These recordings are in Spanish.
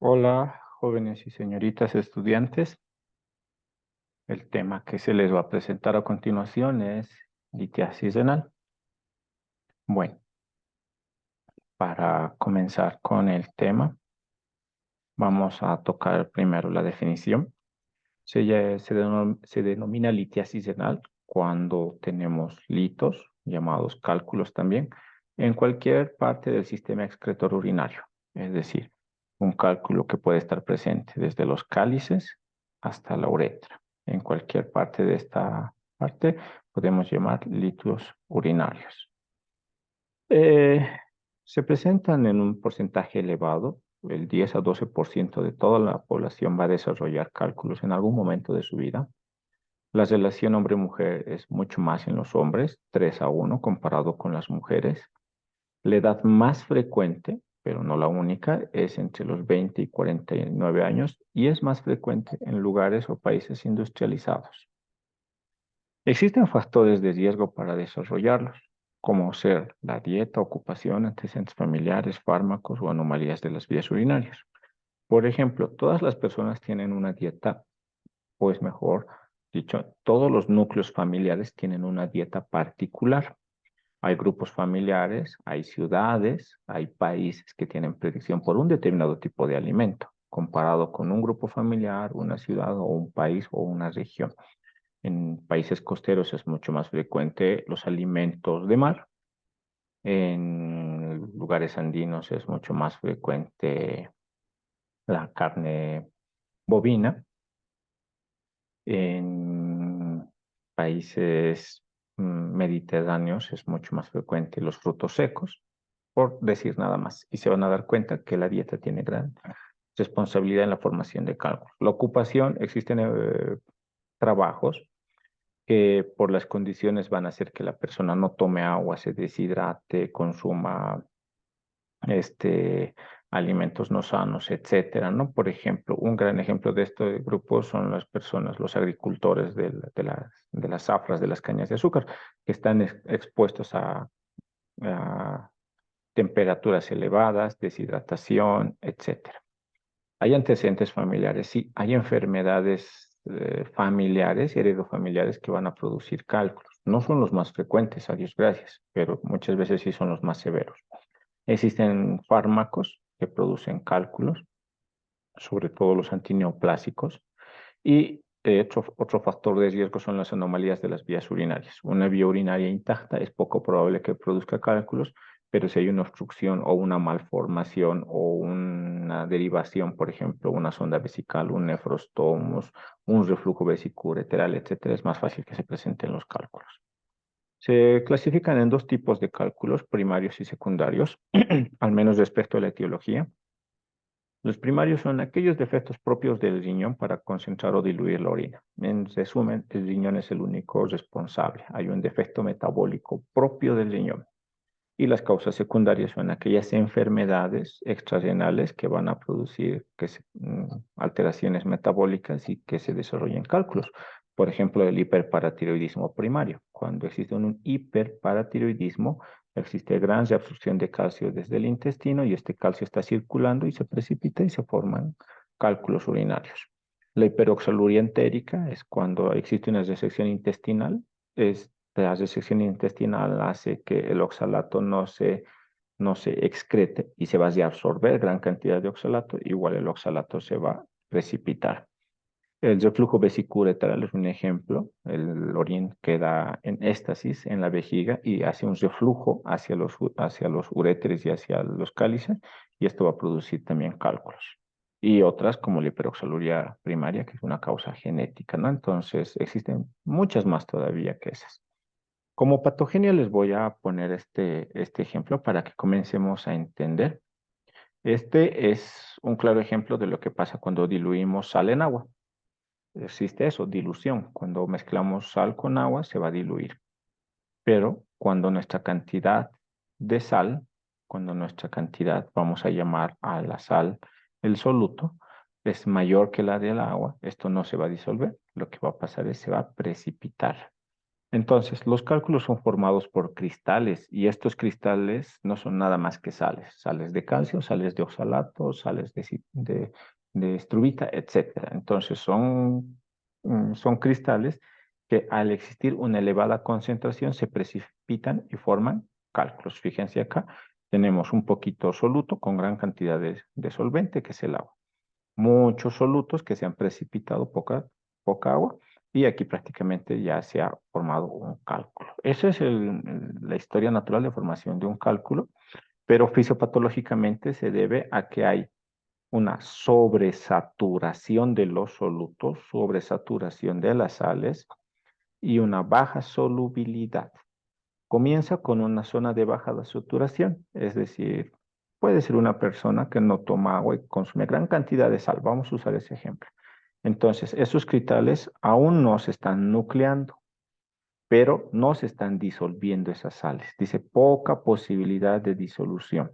Hola, jóvenes y señoritas estudiantes. El tema que se les va a presentar a continuación es litiasis renal. Bueno, para comenzar con el tema, vamos a tocar primero la definición. Se denomina litiasis renal cuando tenemos litos, llamados cálculos también, en cualquier parte del sistema excretor urinario. Es decir, un cálculo que puede estar presente desde los cálices hasta la uretra. En cualquier parte de esta parte podemos llamar litos urinarios. Eh, Se presentan en un porcentaje elevado. El 10 a 12% de toda la población va a desarrollar cálculos en algún momento de su vida. La relación hombre-mujer es mucho más en los hombres, 3 a 1 comparado con las mujeres. La edad más frecuente, pero no la única, es entre los 20 y 49 años y es más frecuente en lugares o países industrializados. Existen factores de riesgo para desarrollarlos, como ser la dieta, ocupación, antecedentes familiares, fármacos o anomalías de las vías urinarias. Por ejemplo, todas las personas tienen una dieta, pues mejor dicho, todos los núcleos familiares tienen una dieta particular. Hay grupos familiares, hay ciudades, hay países que tienen predicción por un determinado tipo de alimento, comparado con un grupo familiar, una ciudad o un país o una región. En países costeros es mucho más frecuente los alimentos de mar. En lugares andinos es mucho más frecuente la carne bovina. En países mediterráneos es mucho más frecuente los frutos secos, por decir nada más. Y se van a dar cuenta que la dieta tiene gran responsabilidad en la formación de cálculos. La ocupación, existen trabajos que por las condiciones van a hacer que la persona no tome agua, se deshidrate, consuma alimentos no sanos, etcétera, ¿no? Por ejemplo, un gran ejemplo de este grupo son las personas, los agricultores de las zafras, de las cañas de azúcar, que están expuestos a temperaturas elevadas, deshidratación, etcétera. Hay antecedentes familiares, sí, hay enfermedades familiares y heredofamiliares que van a producir cálculos. No son los más frecuentes, a Dios gracias, pero muchas veces sí son los más severos. Existen fármacos que producen cálculos, sobre todo los antineoplásicos, y otro factor de riesgo son las anomalías de las vías urinarias. Una vía urinaria intacta es poco probable que produzca cálculos, pero si hay una obstrucción o una malformación o una derivación, por ejemplo, una sonda vesical, un nefrostomos, un reflujo vesicureteral, etcétera, es más fácil que se presenten los cálculos. Se clasifican en dos tipos de cálculos, primarios y secundarios, al menos respecto a la etiología. Los primarios son aquellos defectos propios del riñón para concentrar o diluir la orina. En resumen, el riñón es el único responsable. Hay un defecto metabólico propio del riñón. Y las causas secundarias son aquellas enfermedades extrarrenales que van a producir alteraciones metabólicas y que se desarrollen cálculos. Por ejemplo, el hiperparatiroidismo primario. Cuando existe un hiperparatiroidismo, existe gran reabsorción de calcio desde el intestino y este calcio está circulando y se precipita y se forman cálculos urinarios. La hiperoxaluria entérica es cuando existe una resección intestinal, la resección intestinal hace que el oxalato no se excrete y se va a absorber gran cantidad de oxalato, igual el oxalato se va a precipitar. El reflujo vesicuretral es un ejemplo. El orín queda en éstasis en la vejiga y hace un reflujo hacia los uréteres y hacia los cálices, y esto va a producir también cálculos. Y otras como la hiperoxaluria primaria, que es una causa genética, ¿no? Entonces, existen muchas más todavía que esas. Como patogenia les voy a poner este ejemplo para que comencemos a entender. Este es un claro ejemplo de lo que pasa cuando diluimos sal en agua. Existe eso, dilución. Cuando mezclamos sal con agua se va a diluir. Pero cuando nuestra cantidad de sal, cuando nuestra cantidad, vamos a llamar a la sal el soluto, es mayor que la del agua, esto no se va a disolver. Lo que va a pasar es se va a precipitar. Entonces, los cálculos son formados por cristales y estos cristales no son nada más que sales, sales de calcio, sales de oxalato, sales de estruvita, etcétera. Entonces, son cristales que al existir una elevada concentración se precipitan y forman cálculos. Fíjense acá, tenemos un poquito soluto con gran cantidad de solvente, que es el agua. Muchos solutos que se han precipitado, poca agua, y aquí prácticamente ya se ha formado un cálculo. Esa es la historia natural de formación de un cálculo, pero fisiopatológicamente se debe a que hay una sobresaturación de los solutos, sobresaturación de las sales y una baja solubilidad. Comienza con una zona de baja saturación, es decir, puede ser una persona que no toma agua y consume gran cantidad de sal. Vamos a usar ese ejemplo. Entonces, esos cristales aún no se están nucleando, pero no se están disolviendo esas sales. Dice poca posibilidad de disolución.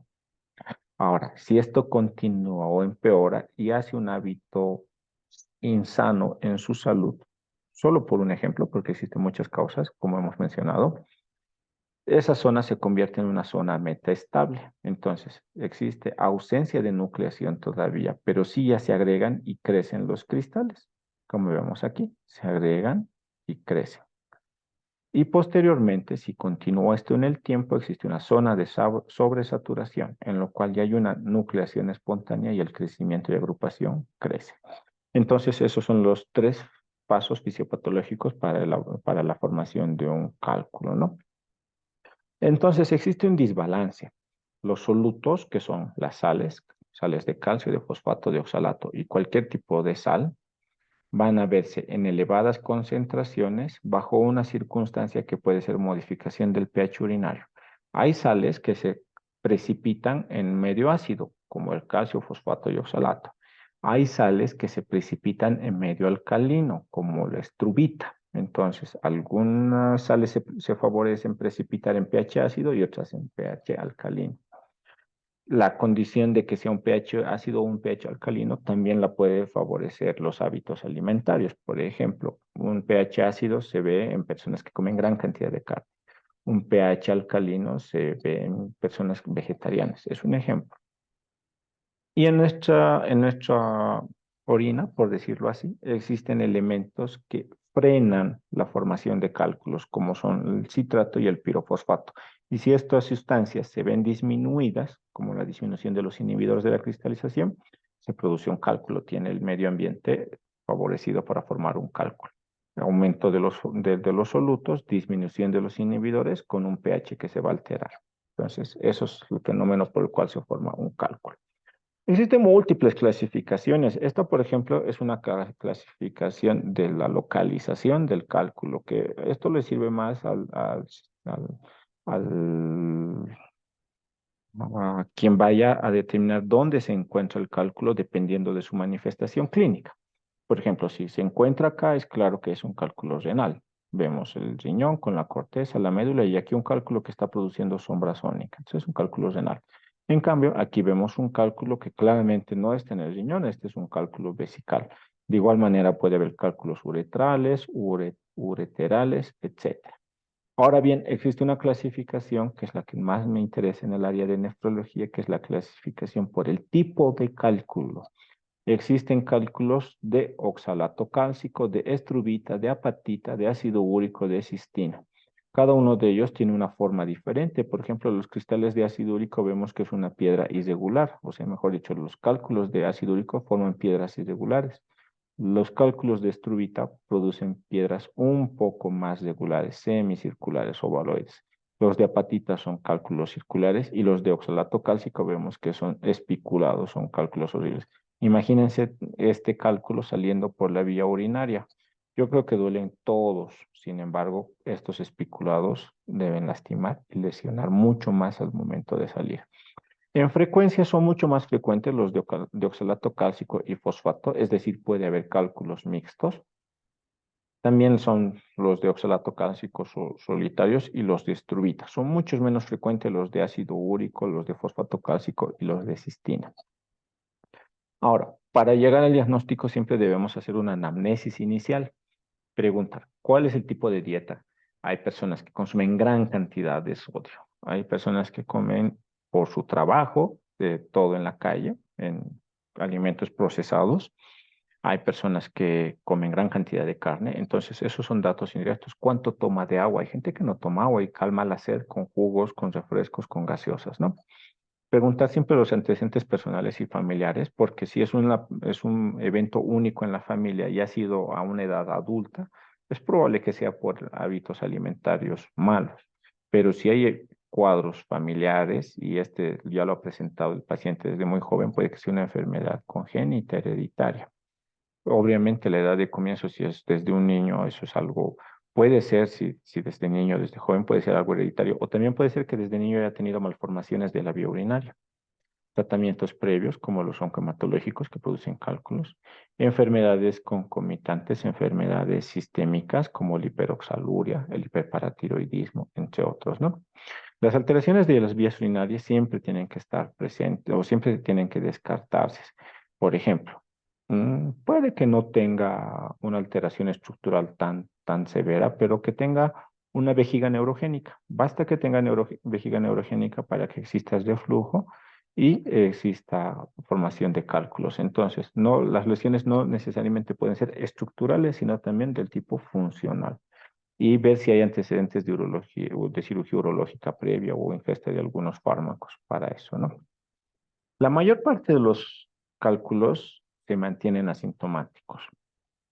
Ahora, si esto continúa o empeora y hace un hábito insano en su salud, solo por un ejemplo, porque existen muchas causas, como hemos mencionado, esa zona se convierte en una zona metaestable. Entonces, existe ausencia de nucleación todavía, pero sí ya se agregan y crecen los cristales. Como vemos aquí, se agregan y crecen. Y posteriormente, si continúa esto en el tiempo, existe una zona de sobresaturación, en lo cual ya hay una nucleación espontánea y el crecimiento y agrupación crece. Entonces, esos son los tres pasos fisiopatológicos para la formación de un cálculo, ¿no? Entonces existe un desbalance. Los solutos, que son las sales, sales de calcio, de fosfato, de oxalato y cualquier tipo de sal, van a verse en elevadas concentraciones bajo una circunstancia que puede ser modificación del pH urinario. Hay sales que se precipitan en medio ácido, como el calcio, fosfato y oxalato. Hay sales que se precipitan en medio alcalino, como la estrubita. Entonces, algunas sales se favorecen precipitar en pH ácido y otras en pH alcalino. La condición de que sea un pH ácido o un pH alcalino también la puede favorecer los hábitos alimentarios. Por ejemplo, un pH ácido se ve en personas que comen gran cantidad de carne. Un pH alcalino se ve en personas vegetarianas. Es un ejemplo. Y en nuestra orina, por decirlo así, existen elementos que frenan la formación de cálculos, como son el citrato y el pirofosfato. Y si estas sustancias se ven disminuidas, como la disminución de los inhibidores de la cristalización, se produce un cálculo. Tiene el medio ambiente favorecido para formar un cálculo. Aumento de los solutos, disminución de los inhibidores con un pH que se va a alterar. Entonces, eso es el fenómeno por el cual se forma un cálculo. Existen múltiples clasificaciones. Esta, por ejemplo, es una clasificación de la localización del cálculo, que esto le sirve más al- a quien vaya a determinar dónde se encuentra el cálculo dependiendo de su manifestación clínica. Por ejemplo, si se encuentra acá, es claro que es un cálculo renal. Vemos el riñón con la corteza, la médula y aquí un cálculo que está produciendo sombra sónica. Entonces es un cálculo renal. En cambio, aquí vemos un cálculo que claramente no está en el riñón, este es un cálculo vesical. De igual manera puede haber cálculos uretrales, ureterales, etc. Ahora bien, existe una clasificación que es la que más me interesa en el área de nefrología, que es la clasificación por el tipo de cálculo. Existen cálculos de oxalato cálcico, de estrubita, de apatita, de ácido úrico, de cistina. Cada uno de ellos tiene una forma diferente. Por ejemplo, los cristales de ácido úrico vemos que es una piedra irregular, o sea, mejor dicho, los cálculos de ácido úrico forman piedras irregulares. Los cálculos de estrubita producen piedras un poco más regulares, semicirculares, ovaloides. Los de apatita son cálculos circulares y los de oxalato cálcico vemos que son espiculados, son cálculos horribles. Imagínense este cálculo saliendo por la vía urinaria. Yo creo que duelen todos. Sin embargo, estos espiculados deben lastimar y lesionar mucho más al momento de salir. En frecuencia son mucho más frecuentes los de oxalato cálcico y fosfato, es decir, puede haber cálculos mixtos. También son los de oxalato cálcico solitarios y los de estrubita. Son mucho menos frecuentes los de ácido úrico, los de fosfato cálcico y los de cistina. Ahora, para llegar al diagnóstico siempre debemos hacer una anamnesis inicial. Preguntar, ¿cuál es el tipo de dieta? Hay personas que consumen gran cantidad de sodio. Hay personas que comen por su trabajo, de todo en la calle, en alimentos procesados. Hay personas que comen gran cantidad de carne. Entonces, esos son datos indirectos. ¿Cuánto toma de agua? Hay gente que no toma agua y calma la sed con jugos, con refrescos, con gaseosas, ¿no? Preguntar siempre los antecedentes personales y familiares, porque si es un evento único en la familia y ha sido a una edad adulta, es probable que sea por hábitos alimentarios malos. Pero si hay cuadros familiares y este ya lo ha presentado el paciente desde muy joven, puede que sea una enfermedad congénita hereditaria. Obviamente la edad de comienzo, si es desde un niño, eso es algo, puede ser, si desde niño, desde joven, puede ser algo hereditario, o también puede ser que desde niño haya tenido malformaciones de la vía urinaria, tratamientos previos como los oncohematológicos que producen cálculos, enfermedades concomitantes, enfermedades sistémicas como la hiperoxaluria, el hiperparatiroidismo, entre otros, ¿no? Las alteraciones de las vías urinarias siempre tienen que estar presentes o siempre tienen que descartarse. Por ejemplo, puede que no tenga una alteración estructural tan severa, pero que tenga una vejiga neurogénica. Basta que tenga vejiga neurogénica para que exista el reflujo y exista formación de cálculos. Entonces, no, las lesiones no necesariamente pueden ser estructurales, sino también del tipo funcional y ver si hay antecedentes de urología o de cirugía urológica previa o ingesta de algunos fármacos para eso, ¿no? La mayor parte de los cálculos se mantienen asintomáticos.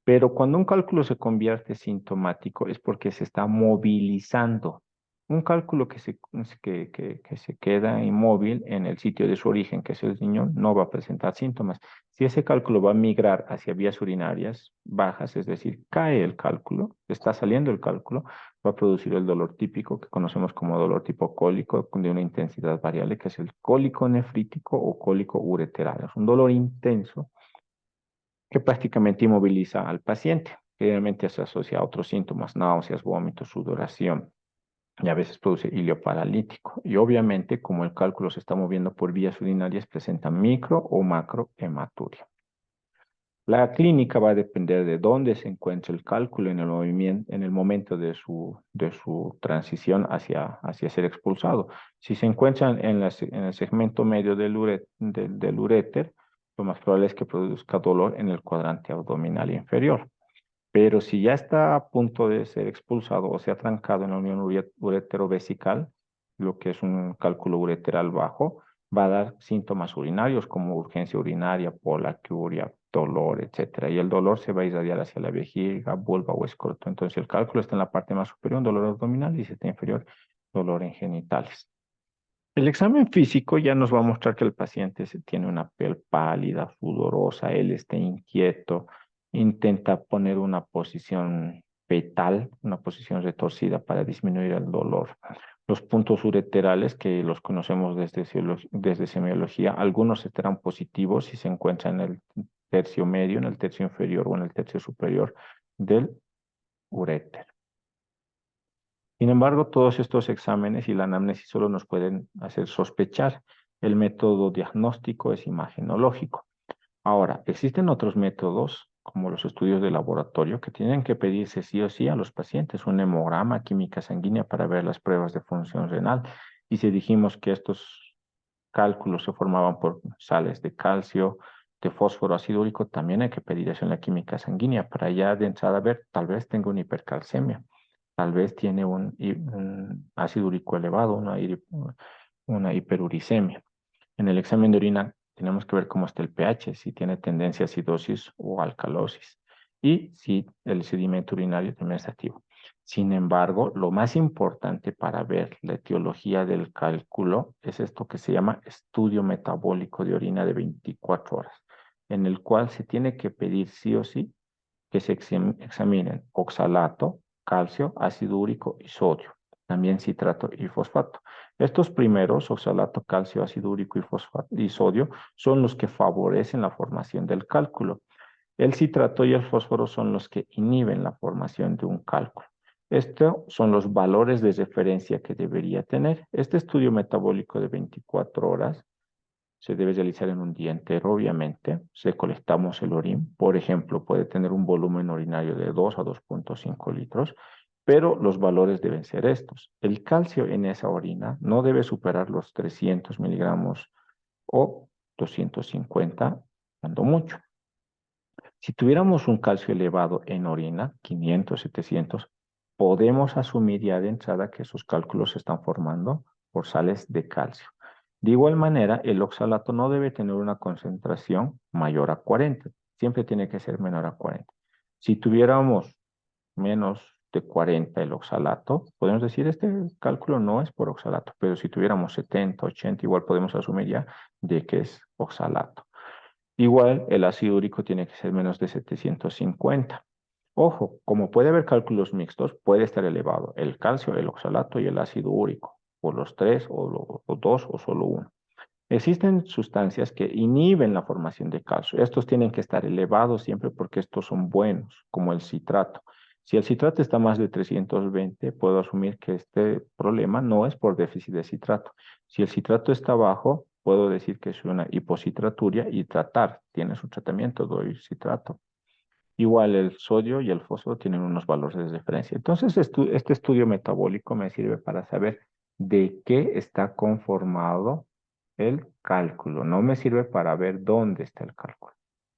Pero cuando un cálculo se convierte sintomático es porque se está movilizando. Un cálculo que se queda inmóvil en el sitio de su origen, que es el riñón, no va a presentar síntomas. Si ese cálculo va a migrar hacia vías urinarias bajas, es decir, cae el cálculo, está saliendo el cálculo, va a producir el dolor típico que conocemos como dolor tipo cólico de una intensidad variable, que es el cólico nefrítico o cólico ureteral. Es un dolor intenso que prácticamente inmoviliza al paciente. Generalmente se asocia a otros síntomas, náuseas, vómitos, sudoración y a veces produce hilio paralítico. Y obviamente, como el cálculo se está moviendo por vías urinarias, presenta micro o macrohematuria. La clínica va a depender de dónde se encuentra el cálculo en el movimiento, en el momento de su transición hacia ser expulsado. Si se encuentran en el segmento medio del uréter, lo más probable es que produzca dolor en el cuadrante abdominal inferior. Pero si ya está a punto de ser expulsado o se ha trancado en la unión uretero-vesical, lo que es un cálculo ureteral bajo, va a dar síntomas urinarios como urgencia urinaria, polaquiuria, dolor, etcétera. Y el dolor se va a irradiar hacia la vejiga, vulva o escroto. Entonces el cálculo está en la parte más superior, un dolor abdominal, y si está inferior, dolor en genitales. El examen físico ya nos va a mostrar que el paciente tiene una piel pálida, sudorosa, él está inquieto, intenta poner una posición fetal, una posición retorcida para disminuir el dolor. Los puntos ureterales, que los conocemos desde semiología, algunos estarán positivos si se encuentran en el tercio medio, en el tercio inferior o en el tercio superior del uréter. Sin embargo, todos estos exámenes y la anamnesis solo nos pueden hacer sospechar. El método diagnóstico es imagenológico. Ahora, existen otros métodos, como los estudios de laboratorio, que tienen que pedirse sí o sí a los pacientes un hemograma, química sanguínea para ver las pruebas de función renal. Y si dijimos que estos cálculos se formaban por sales de calcio, de fósforo, ácido úrico, también hay que pedir eso en la química sanguínea para ya de entrada ver, tal vez tenga una hipercalcemia, tal vez tiene un ácido úrico elevado, una hiperuricemia. En el examen de orina tenemos que ver cómo está el pH, si tiene tendencia a acidosis o alcalosis y si el sedimento urinario también está activo. Sin embargo, lo más importante para ver la etiología del cálculo es esto que se llama estudio metabólico de orina de 24 horas, en el cual se tiene que pedir sí o sí que se examinen oxalato, calcio, ácido úrico y sodio, también citrato y fosfato. Estos primeros, oxalato, calcio, ácido úrico y fosfato y sodio, son los que favorecen la formación del cálculo. El citrato y el fósforo son los que inhiben la formación de un cálculo. Estos son los valores de referencia que debería tener. Este estudio metabólico de 24 horas se debe realizar en un día entero, obviamente. Recolectamos el orín. Por ejemplo, puede tener un volumen urinario de 2 a 2,5 litros pero los valores deben ser estos. El calcio en esa orina no debe superar los 300 miligramos o 250, cuando mucho. Si tuviéramos un calcio elevado en orina, 500, 700, podemos asumir ya de entrada que esos cálculos se están formando por sales de calcio. De igual manera, el oxalato no debe tener una concentración mayor a 40, siempre tiene que ser menor a 40. Si tuviéramos menos de 40 el oxalato, podemos decir este cálculo no es por oxalato, pero si tuviéramos 70, 80, igual podemos asumir ya de que es oxalato. Igual, el ácido úrico tiene que ser menos de 750. Ojo, como puede haber cálculos mixtos, puede estar elevado el calcio, el oxalato y el ácido úrico, o los tres, o dos, o solo uno. Existen sustancias que inhiben la formación de calcio. Estos tienen que estar elevados siempre porque estos son buenos, como el citrato. Si el citrato está más de 320, puedo asumir que este problema no es por déficit de citrato. Si el citrato está bajo, puedo decir que es una hipocitraturia y tratar. Tiene su tratamiento, doy citrato. Igual el sodio y el fósforo tienen unos valores de referencia. Entonces, este estudio metabólico me sirve para saber de qué está conformado el cálculo. No me sirve para ver dónde está el cálculo.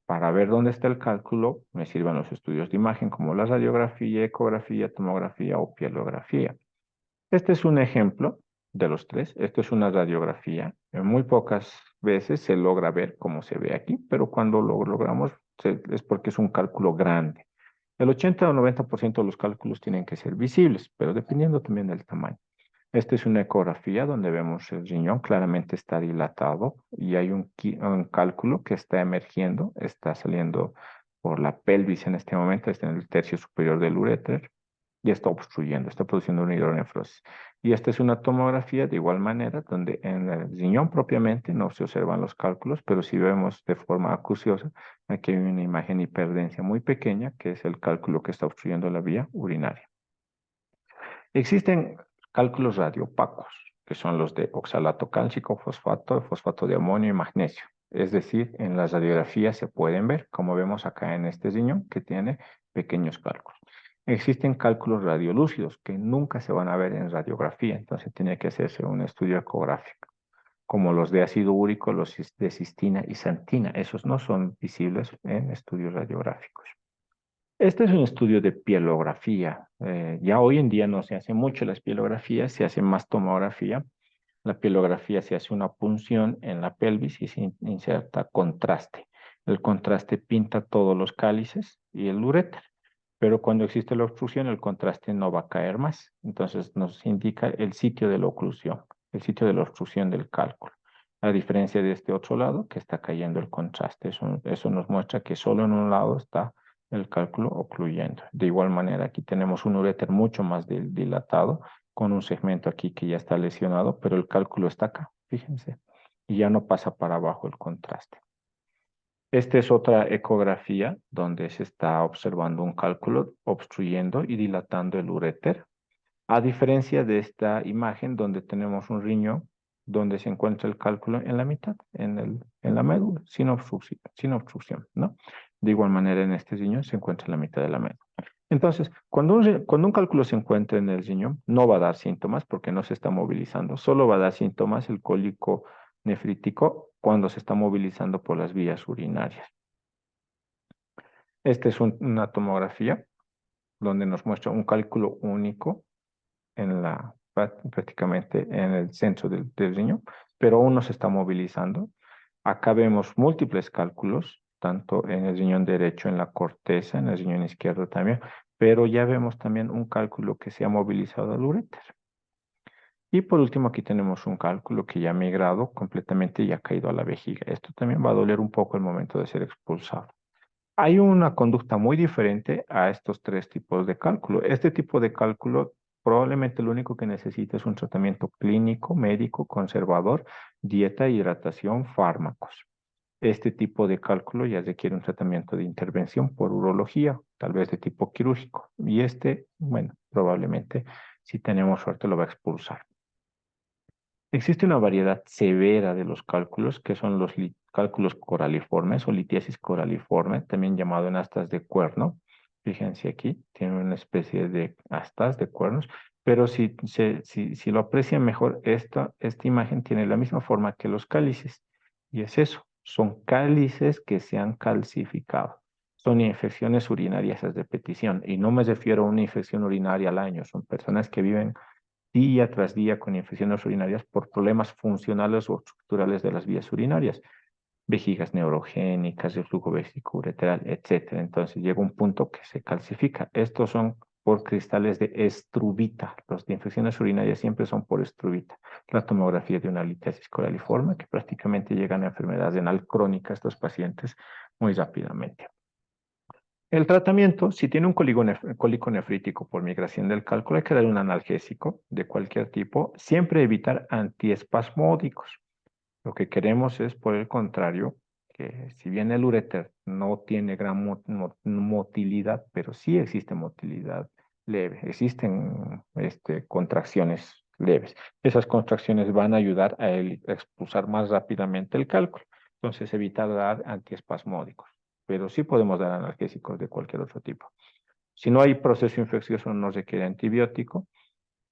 Para ver dónde está el cálculo, me sirven los estudios de imagen como la radiografía, ecografía, tomografía o pielografía. Este es un ejemplo de los tres. Esto es una radiografía. En muy pocas veces se logra ver como se ve aquí, pero cuando lo logramos es porque es un cálculo grande. El 80 o 90% de los cálculos tienen que ser visibles, pero dependiendo también del tamaño. Esta es una ecografía donde vemos el riñón, claramente está dilatado y hay un cálculo que está emergiendo, está saliendo por la pelvis en este momento, está en el tercio superior del uréter y está obstruyendo, está produciendo una hidronefrosis. Y esta es una tomografía de igual manera, donde en el riñón propiamente no se observan los cálculos, pero si vemos de forma acuciosa, aquí hay una imagen hiperdensa muy pequeña, que es el cálculo que está obstruyendo la vía urinaria. Existen cálculos radiopacos, que son los de oxalato cálcico, fosfato, fosfato de amonio y magnesio. Es decir, en las radiografías se pueden ver, como vemos acá en este riñón, que tiene pequeños cálculos. Existen cálculos radiolúcidos que nunca se van a ver en radiografía, entonces tiene que hacerse un estudio ecográfico, como los de ácido úrico, los de cistina y santina. Esos no son visibles en estudios radiográficos. Este es un estudio de pielografía. Ya hoy en día no se hace mucho las pielografías, se hace más tomografía. La pielografía se hace una punción en la pelvis y se inserta contraste. El contraste pinta todos los cálices y el uréter, pero cuando existe la obstrucción, el contraste no va a caer más. Entonces nos indica el sitio de la oclusión, el sitio de la obstrucción del cálculo. A diferencia de este otro lado, que está cayendo el contraste. Eso nos muestra que solo en un lado está el cálculo ocluyendo. De igual manera, aquí tenemos un uréter mucho más dilatado, con un segmento aquí que ya está lesionado, pero el cálculo está acá, fíjense, y ya no pasa para abajo el contraste. Esta es otra ecografía donde se está observando un cálculo obstruyendo y dilatando el uréter. A diferencia de esta imagen donde tenemos un riñón donde se encuentra el cálculo en la mitad, en la médula, sin obstrucción, ¿no? De igual manera en este riñón se encuentra en la mitad de la médula. Entonces, cuando un cálculo se encuentra en el riñón, no va a dar síntomas porque no se está movilizando, solo va a dar síntomas el cólico nefrítico cuando se está movilizando por las vías urinarias. Esta es una tomografía donde nos muestra un cálculo único prácticamente en el centro del riñón, pero aún no se está movilizando. Acá vemos múltiples cálculos, tanto en el riñón derecho, en la corteza, en el riñón izquierdo también, pero ya vemos también un cálculo que se ha movilizado al uréter. Y por último, aquí tenemos un cálculo que ya ha migrado completamente y ha caído a la vejiga. Esto también va a doler un poco el momento de ser expulsado. Hay una conducta muy diferente a estos tres tipos de cálculo. Este tipo de cálculo probablemente lo único que necesita es un tratamiento clínico, médico, conservador, dieta, hidratación, fármacos. Este tipo de cálculo ya requiere un tratamiento de intervención por urología, tal vez de tipo quirúrgico. Y bueno, probablemente si tenemos suerte lo va a expulsar. Existe una variedad severa de los cálculos, que son los cálculos coraliformes o litiasis coraliforme, también llamado en astas de cuerno. Fíjense aquí, tiene una especie de astas, de cuernos, pero si lo aprecian mejor, esta imagen tiene la misma forma que los cálices. Y es eso, son cálices que se han calcificado. Son infecciones urinarias a repetición. Y no me refiero a una infección urinaria al año, son personas que viven día tras día con infecciones urinarias por problemas funcionales o estructurales de las vías urinarias, vejigas neurogénicas, reflujo vesicoureteral, etcétera. Entonces llega un punto que se calcifica. Estos son por cristales de estrubita. Los de infecciones urinarias siempre son por estrubita. La tomografía de una litiasis coraliforme, que prácticamente llegan a enfermedad renal crónica a estos pacientes muy rápidamente. El tratamiento, si tiene un cólico nefrítico por migración del cálculo, hay que dar un analgésico de cualquier tipo, siempre evitar antiespasmódicos. Lo que queremos es, por el contrario, que si bien el uréter no tiene gran motilidad, pero sí existe motilidad leve, existen contracciones leves. Esas contracciones van a ayudar a expulsar más rápidamente el cálculo. Entonces, evitar dar antiespasmódicos, pero sí podemos dar analgésicos de cualquier otro tipo. Si no hay proceso infeccioso, no requiere antibiótico.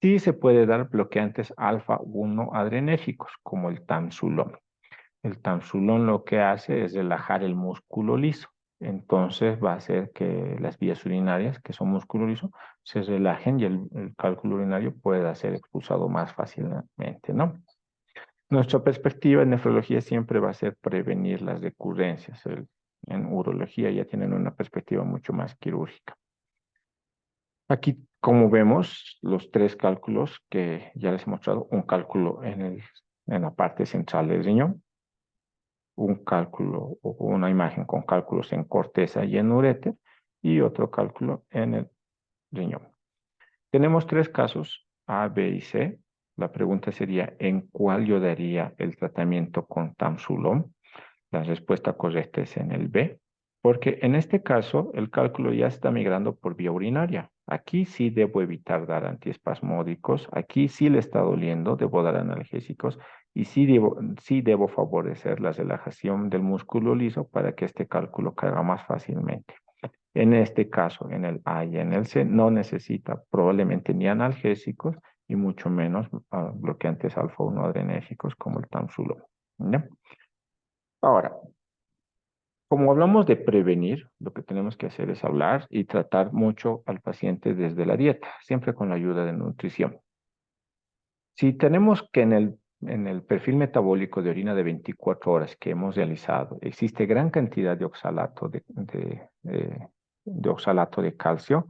Sí se puede dar bloqueantes alfa-1 adrenérgicos, como el Tamsulón. El Tamsulón lo que hace es relajar el músculo liso. Entonces va a hacer que las vías urinarias, que son músculo liso, se relajen y el cálculo urinario pueda ser expulsado más fácilmente, ¿no? Nuestra perspectiva en nefrología siempre va a ser prevenir las recurrencias. En urología ya tienen una perspectiva mucho más quirúrgica. Aquí, como vemos, los tres cálculos que ya les he mostrado, un cálculo en la parte central del riñón, un cálculo o una imagen con cálculos en corteza y en uréter y otro cálculo en el riñón. Tenemos tres casos, A, B y C. La pregunta sería, ¿en cuál yo daría el tratamiento con Tamsulón? La respuesta correcta es en el B, porque en este caso el cálculo ya está migrando por vía urinaria. Aquí sí debo evitar dar antiespasmódicos, aquí sí le está doliendo, debo dar analgésicos y sí debo favorecer la relajación del músculo liso para que este cálculo caiga más fácilmente. En este caso, en el A y en el C, no necesita probablemente ni analgésicos y mucho menos bloqueantes alfa-1 adrenérgicos como el Tamsulo. ¿Ya? Ahora, como hablamos de prevenir, lo que tenemos que hacer es hablar y tratar mucho al paciente desde la dieta, siempre con la ayuda de nutrición. Si tenemos que en el perfil metabólico de orina de 24 horas que hemos realizado, existe gran cantidad de oxalato de oxalato de calcio,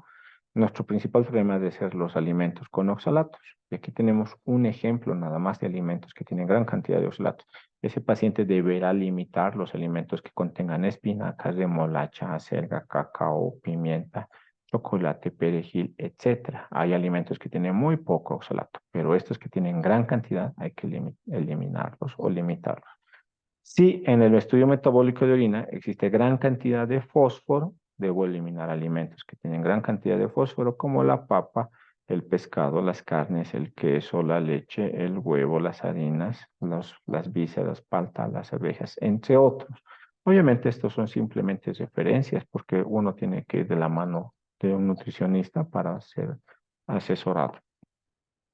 nuestro principal problema debe ser los alimentos con oxalatos. Y aquí tenemos un ejemplo nada más de alimentos que tienen gran cantidad de oxalatos. Ese paciente deberá limitar los alimentos que contengan espinacas, remolacha, acelga, cacao, pimienta, chocolate, perejil, etcétera. Hay alimentos que tienen muy poco oxalato, pero estos que tienen gran cantidad hay que eliminarlos o limitarlos. Si en el estudio metabólico de orina existe gran cantidad de fósforo, debo eliminar alimentos que tienen gran cantidad de fósforo, como la papa, el pescado, las carnes, el queso, la leche, el huevo, las harinas, las vísceras, palta, las abejas, entre otros. Obviamente estos son simplemente referencias porque uno tiene que ir de la mano de un nutricionista para ser asesorado.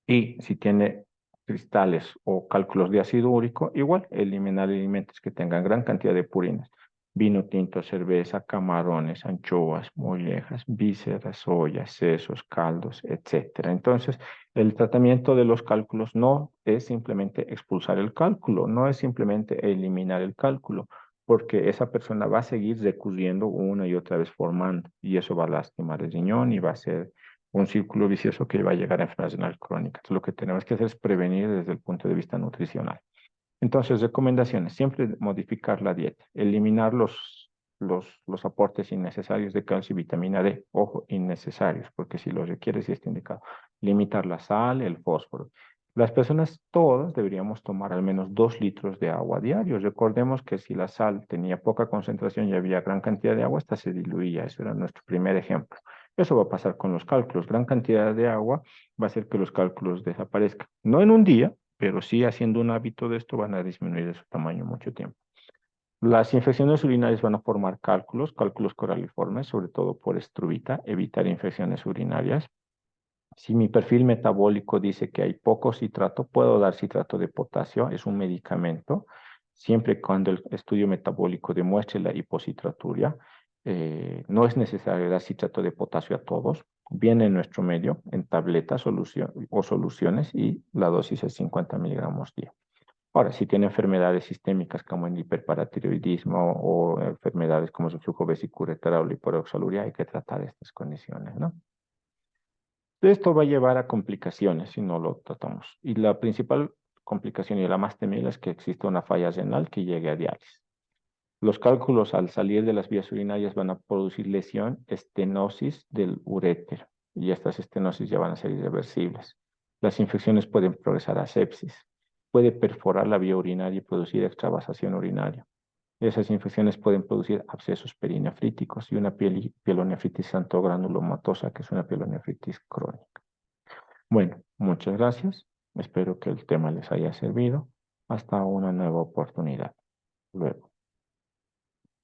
Y si tiene cristales o cálculos de ácido úrico, igual eliminar alimentos que tengan gran cantidad de purinas. Vino tinto, cerveza, camarones, anchoas, mollejas, vísceras, soya, sesos, caldos, etcétera. Entonces, el tratamiento de los cálculos no es simplemente expulsar el cálculo, no es simplemente eliminar el cálculo, porque esa persona va a seguir recurriendo una y otra vez formando, y eso va a lastimar el riñón y va a ser un círculo vicioso que va a llegar a enfermedades renal crónicas. Entonces, lo que tenemos que hacer es prevenir desde el punto de vista nutricional. Entonces, recomendaciones, siempre modificar la dieta, eliminar los aportes innecesarios de calcio y vitamina D, ojo, innecesarios, porque si los requiere, sí está indicado. Limitar la sal, el fósforo. Las personas todas deberíamos tomar al menos 2 litros de agua diario. Recordemos que si la sal tenía poca concentración y había gran cantidad de agua, esta se diluía. Eso era nuestro primer ejemplo. Eso va a pasar con los cálculos. Gran cantidad de agua va a hacer que los cálculos desaparezcan. No en un día, pero sí haciendo un hábito de esto van a disminuir de su tamaño mucho tiempo. Las infecciones urinarias van a formar cálculos coraliformes, sobre todo por estruvita, evitar infecciones urinarias. Si mi perfil metabólico dice que hay poco citrato, puedo dar citrato de potasio, es un medicamento, siempre y cuando el estudio metabólico demuestre la hipocitraturia. No es necesario dar citrato de potasio a todos, viene en nuestro medio en tabletas o soluciones y la dosis es 50 miligramos día. Ahora, si tiene enfermedades sistémicas como el hiperparatiroidismo o enfermedades como el flujo vesicoureteral o la hiperoxaluria, hay que tratar estas condiciones, ¿no? Esto va a llevar a complicaciones si no lo tratamos. Y la principal complicación y la más temible es que exista una falla renal que llegue a diálisis. Los cálculos al salir de las vías urinarias van a producir lesión, estenosis del uréter, y estas estenosis ya van a ser irreversibles. Las infecciones pueden progresar a sepsis. Puede perforar la vía urinaria y producir extravasación urinaria. Esas infecciones pueden producir abscesos